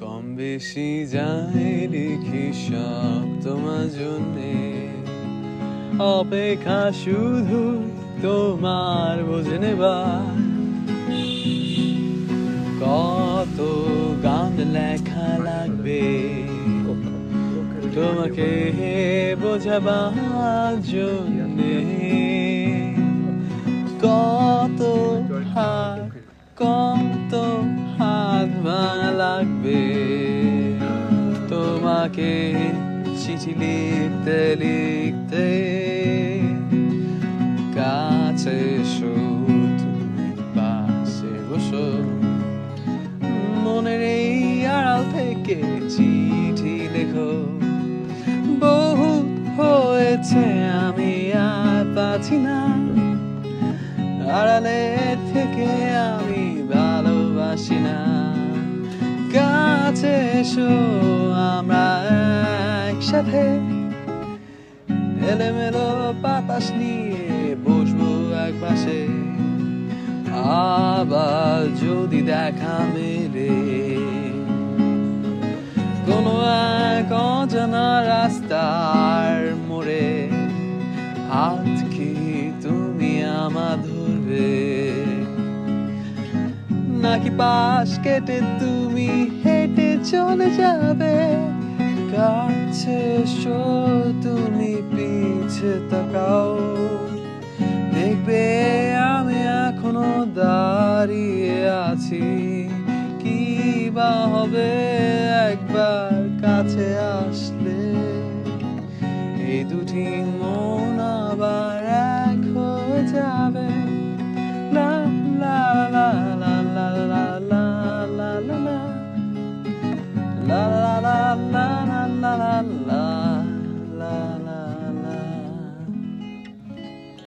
কম বেশি যাই লিখি সব তোমার জন্যে, অপেক্ষা শুধু তোমার বোঝে নেবার। কত গান লেখা লাগবে তোমাকে বোঝাবার জন্যে, কত হাত ভাঙা লাগবে তোমাকে চিঠি লিখতে লিখতে। কাছে এসো তুমি পাশে বসো, মনের এই আড়াল থেকে চিঠি লেখো। বহুত হয়েছে আমি আর পাচ্ছি না, আড়ালে থেকে আমি ভালোবাসি না। কাছে এসো আমরা একসাথে এলোমেলো বাতাস নিয়ে বসবো এক পাশে। আবার যদি দেখা মেলে কোনো এক অজানা রাস্তার মোড়ে, হাত কি তুমি আমার ধরবে, নাকি পাশ কেটে তুমি হেঁটে চলে যাবে? কাছে এসো তুমি পিছে তাকাও, দেখবে আমি এখনো দাঁড়িয়ে আছি। কি বা হবে একবার কাছে আসলে, এই দুটি